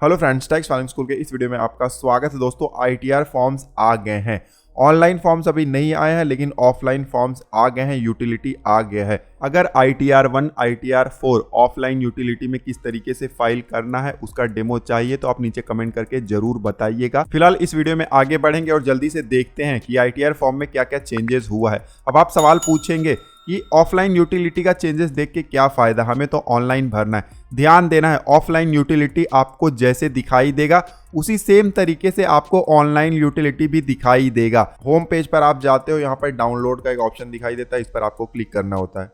Hello friends, tax filing school के इस video में आपका स्वागत है। दोस्तों, आईटीआर फॉर्म्स आ गए हैं। ऑनलाइन फॉर्म्स अभी नहीं आए हैं, लेकिन ऑफलाइन फॉर्म्स आ गए हैं, यूटिलिटी आ गया है। अगर आईटीआर 1, आईटीआर 4 ऑफलाइन यूटिलिटी में किस तरीके से फाइल करना है उसका डेमो चाहिए तो आप नीचे कमेंट करके जरूर बताइएगा। फिलहाल इस वीडियो में आगे बढ़ेंगे और जल्दी से देखते हैं कि आईटीआर फॉर्म में क्या क्या चेंजेस हुआ है। अब आप सवाल पूछेंगे कि ऑफलाइन यूटिलिटी का चेंजेस देख के क्या फायदा, हमें तो ऑनलाइन भरना है। ध्यान देना है, ऑफलाइन यूटिलिटी आपको जैसे दिखाई देगा उसी सेम तरीके से आपको ऑनलाइन यूटिलिटी भी दिखाई देगा। होम पेज पर आप जाते हो, यहाँ पर डाउनलोड का एक ऑप्शन दिखाई देता है, इस पर आपको क्लिक करना होता है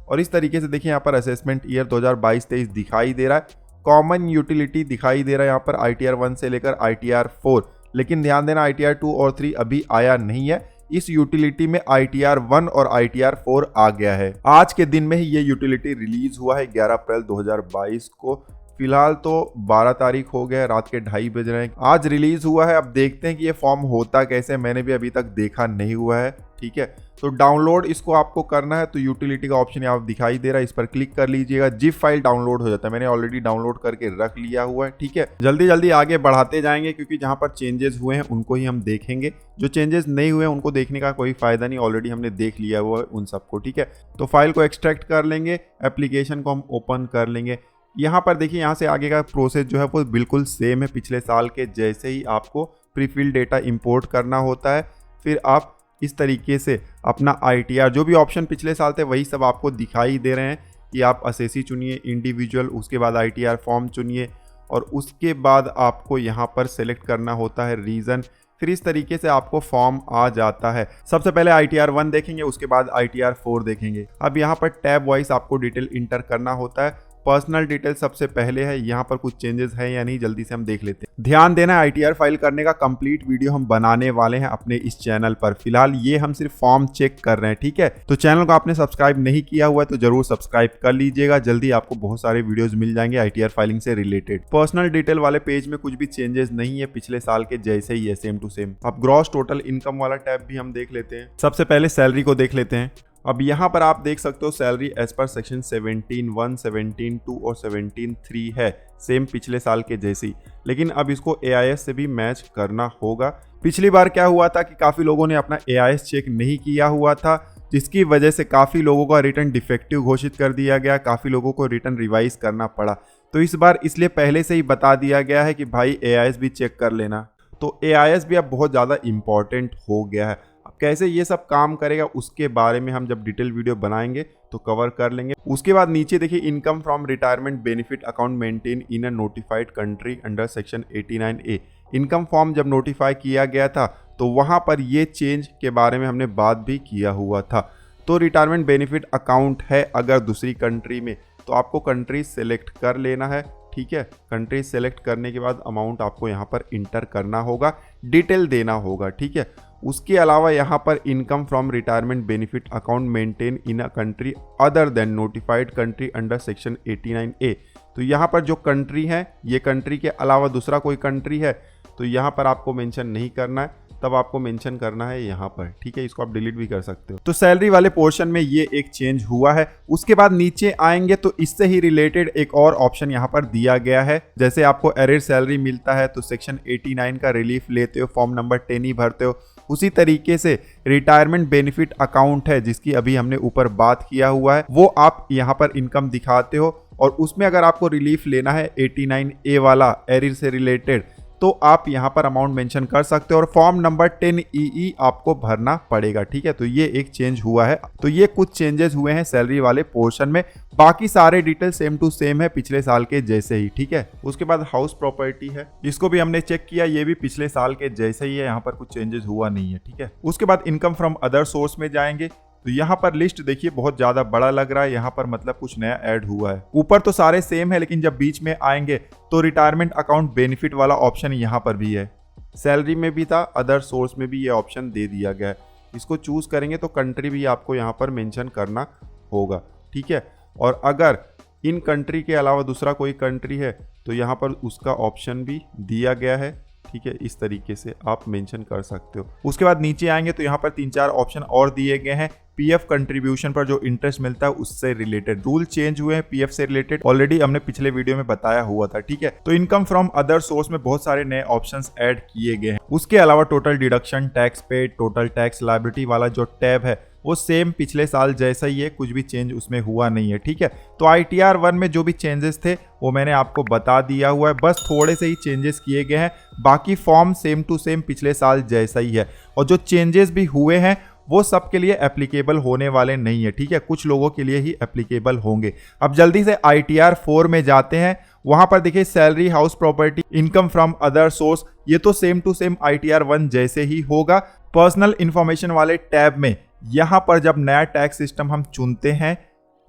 और इस तरीके से देखिए यहाँ पर असेसमेंट ईयर 2022-23 दिखाई दे रहा है। कॉमन यूटिलिटी दिखाई दे रहा है यहाँ पर आईटीआर 1 से लेकर आईटीआर 4, लेकिन ध्यान देना आईटीआर 2 और 3 अभी आया नहीं है। इस यूटिलिटी में आईटीआर 1 और आईटीआर 4 आ गया है। आज के दिन में ही ये यूटिलिटी रिलीज हुआ है 11 अप्रैल 2022 को। फिलहाल तो 12 तारीख हो गया है, रात के 2:30 बज रहे हैं। आज रिलीज हुआ है। अब देखते हैं कि ये फॉर्म होता कैसे, मैंने भी अभी तक देखा नहीं हुआ है। ठीक है, तो डाउनलोड इसको आपको करना है तो यूटिलिटी का ऑप्शन यहाँ दिखाई दे रहा है, इस पर क्लिक कर लीजिएगा। जिप फाइल डाउनलोड हो जाता है, मैंने ऑलरेडी डाउनलोड करके रख लिया हुआ है। ठीक है, जल्दी जल्दी आगे बढ़ाते जाएंगे क्योंकि जहाँ पर चेंजेस हुए हैं उनको ही हम देखेंगे। जो चेंजेस नहीं हुए हैं उनको देखने का कोई फायदा नहीं, ऑलरेडी हमने देख लिया हुआ है उन सबको। ठीक है, तो फाइल को एक्सट्रैक्ट कर लेंगे, एप्लीकेशन को हम ओपन कर लेंगे। यहाँ पर देखिए, यहाँ से आगे का प्रोसेस जो है वो बिल्कुल सेम है, पिछले साल के जैसे ही आपको प्रीफिल डेटा इंपोर्ट करना होता है। फिर आप इस तरीके से अपना आईटीआर, जो भी ऑप्शन पिछले साल थे वही सब आपको दिखाई दे रहे हैं कि आप असेसी चुनिए, इंडिविजुअल, उसके बाद आईटीआर फॉर्म चुनिए और उसके बाद आपको यहाँ पर सेलेक्ट करना होता है रीज़न। फिर इस तरीके से आपको फॉर्म आ जाता है। सबसे पहले आईटीआर 1 देखेंगे, उसके बाद आईटीआर 4 देखेंगे। अब यहाँ पर टैब वाइज आपको डिटेल इंटर करना होता है। पर्सनल डिटेल सबसे पहले है, यहाँ पर कुछ चेंजेस है या नहीं जल्दी से हम देख लेते हैं। ध्यान देना है, आईटीआर फाइल करने का कंप्लीट वीडियो हम बनाने वाले हैं अपने इस चैनल पर। फिलहाल ये हम सिर्फ फॉर्म चेक कर रहे हैं। ठीक है, तो चैनल को आपने सब्सक्राइब नहीं किया हुआ है तो जरूर सब्सक्राइब कर लीजिएगा। जल्दी आपको बहुत सारे वीडियोस मिल जाएंगे आईटीआर फाइलिंग से रिलेटेड। पर्सनल डिटेल वाले पेज में कुछ भी चेंजेस नहीं है, पिछले साल के जैसे ही है, सेम टू सेम। अब ग्रॉस टोटल इनकम वाला टैब भी हम देख लेते हैं। सबसे पहले सैलरी को देख लेते हैं। अब यहाँ पर आप देख सकते हो सैलरी एज पर सेक्शन 17(1), 17(2) और 17(3) है, सेम पिछले साल के जैसी। लेकिन अब इसको एआईएस से भी मैच करना होगा। पिछली बार क्या हुआ था कि काफ़ी लोगों ने अपना एआईएस चेक नहीं किया हुआ था, जिसकी वजह से काफ़ी लोगों का रिटर्न डिफेक्टिव घोषित कर दिया गया, काफ़ी लोगों को रिटर्न रिवाइज करना पड़ा। तो इस बार इसलिए पहले से ही बता दिया गया है कि भाई एआईएस भी चेक कर लेना। तो एआईएस भी अब बहुत ज़्यादा इंपॉर्टेंट हो गया है। कैसे ये सब काम करेगा उसके बारे में हम जब डिटेल वीडियो बनाएंगे तो कवर कर लेंगे। उसके बाद नीचे देखिए, income from retirement benefit account maintain in a notified country under section 89A। Income form जब नोटिफाई किया गया था तो वहां पर ये चेंज के बारे में हमने बात भी किया हुआ था। तो रिटायरमेंट बेनिफिट अकाउंट है अगर दूसरी कंट्री में तो आपको कंट्री सेलेक्ट कर लेना है। ठीक है, कंट्री सेलेक्ट करने के बाद अमाउंट आपको यहाँ पर इंटर करना होगा, डिटेल देना होगा। ठीक है, उसके अलावा यहाँ पर income from retirement benefit account maintain in a country other than notified country under section 89A। तो यहाँ पर जो कंट्री है, ये कंट्री के अलावा दूसरा कोई कंट्री है तो यहाँ पर आपको मेंशन नहीं करना है, तब आपको मेंशन करना है यहाँ पर। ठीक है, इसको आप डिलीट भी कर सकते हो। तो सैलरी वाले पोर्शन में ये एक चेंज हुआ है। उसके बाद नीचे आएंगे तो इससे ही रिलेटेड एक और ऑप्शन यहाँ पर दिया गया है। जैसे आपको एरियर सैलरी मिलता है तो सेक्शन 89 का रिलीफ लेते हो, फॉर्म नंबर 10 ही भरते हो, उसी तरीके से रिटायरमेंट बेनिफिट अकाउंट है जिसकी अभी हमने ऊपर बात किया हुआ है, वो आप यहाँ पर इनकम दिखाते हो और उसमें अगर आपको रिलीफ लेना है 89A वाला एरियर से रिलेटेड तो आप यहाँ पर अमाउंट मेंशन कर सकते हो और फॉर्म नंबर 10EE आपको भरना पड़ेगा। ठीक है, तो ये एक चेंज हुआ है। तो ये कुछ चेंजेस हुए हैं सैलरी वाले पोर्शन में, बाकी सारे डिटेल सेम टू सेम है पिछले साल के जैसे ही। ठीक है, उसके बाद हाउस प्रॉपर्टी है, इसको भी हमने चेक किया, ये भी पिछले साल के जैसे ही है, यहाँ पर कुछ चेंजेस हुआ नहीं है। ठीक है, उसके बाद इनकम फ्रॉम अदर सोर्स में जाएंगे तो यहाँ पर लिस्ट देखिए बहुत ज्यादा बड़ा लग रहा है, यहाँ पर मतलब कुछ नया ऐड हुआ है। ऊपर तो सारे सेम है, लेकिन जब बीच में आएंगे तो रिटायरमेंट अकाउंट बेनिफिट वाला ऑप्शन यहाँ पर भी है। सैलरी में भी था, अदर सोर्स में भी ये ऑप्शन दे दिया गया है। इसको चूज करेंगे तो कंट्री भी आपको यहाँ पर मेंशन करना होगा। ठीक है, और अगर इन कंट्री के अलावा दूसरा कोई कंट्री है तो यहाँ पर उसका ऑप्शन भी दिया गया है। ठीक है, इस तरीके से आप मेंशन कर सकते हो। उसके बाद नीचे आएंगे तो यहाँ पर 3-4 ऑप्शन और दिए गए हैं। पीएफ कंट्रीब्यूशन पर जो इंटरेस्ट मिलता है उससे रिलेटेड रूल चेंज हुए हैं। पीएफ से रिलेटेड ऑलरेडी हमने पिछले वीडियो में बताया हुआ था, ठीक है। तो इनकम फ्रॉम अदर सोर्स में बहुत सारे नए ऑप्शंस ऐड किए गए हैं। उसके अलावा total deduction, tax paid, total tax liability वाला जो टैब है वो सेम पिछले साल जैसा ही है, कुछ भी चेंज उसमें हुआ नहीं है, ठीक है। तो ITR 1 में जो भी चेंजेस थे वो मैंने आपको बता दिया हुआ है, बस थोड़े से ही चेंजेस किए गए हैं। बाकी फॉर्म सेम टू सेम पिछले साल जैसा ही है, और जो चेंजेस भी हुए हैं वो सबके लिए एप्लीकेबल होने वाले नहीं है, ठीक है। कुछ लोगों के लिए ही एप्लीकेबल होंगे। अब जल्दी से ITR 4 में जाते हैं। वहां पर देखिए salary, house property, income from other source, ये तो सेम टू सेम ITR 1 जैसे ही होगा। पर्सनल इंफॉर्मेशन वाले टैब में यहां पर जब नया टैक्स सिस्टम हम चुनते हैं,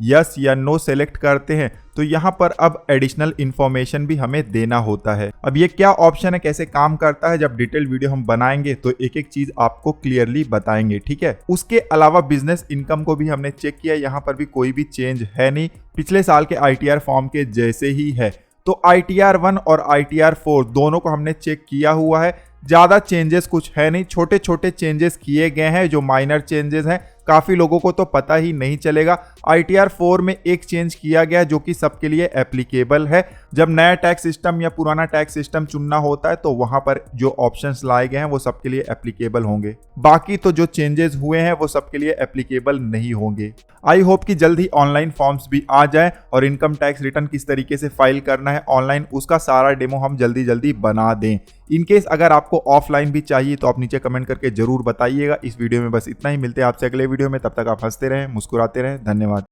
यस या नो सेलेक्ट करते हैं, तो यहाँ पर अब एडिशनल इंफॉर्मेशन भी हमें देना होता है। अब ये क्या ऑप्शन है, कैसे काम करता है, जब डिटेल वीडियो हम बनाएंगे तो एक एक चीज आपको क्लियरली बताएंगे, ठीक है। उसके अलावा बिजनेस इनकम को भी हमने चेक किया, यहाँ पर भी कोई भी चेंज है नहीं, पिछले साल के ITR फॉर्म के जैसे ही है। तो ITR 1 और ITR 4 दोनों को हमने चेक किया हुआ है। ज्यादा चेंजेस कुछ है नहीं, छोटे छोटे चेंजेस किए गए हैं जो माइनर चेंजेस हैं, काफी लोगों को तो पता ही नहीं चलेगा। ITR 4 में एक चेंज किया गया जो कि सबके लिए एप्लीकेबल है। जब नया टैक्स सिस्टम या पुराना टैक्स सिस्टम चुनना होता है तो वहां पर जो ऑप्शंस लाए गए हैं वो सबके लिए एप्लीकेबल होंगे। बाकी तो जो चेंजेस हुए हैं वो सबके लिए एप्लीकेबल नहीं होंगे। आई होप कि जल्द ही ऑनलाइन फॉर्म्स भी आ जाए और इनकम टैक्स रिटर्न किस तरीके से फाइल करना है ऑनलाइन, उसका सारा डेमो हम जल्दी बना दें। इनकेस अगर आपको ऑफलाइन भी चाहिए तो आप नीचे कमेंट करके जरूर बताइएगा। इस वीडियो में बस इतना ही, मिलते हैं आपसे अगले वीडियो में, तब तक आप हंसते रहें, मुस्कुराते रहें। धन्यवाद।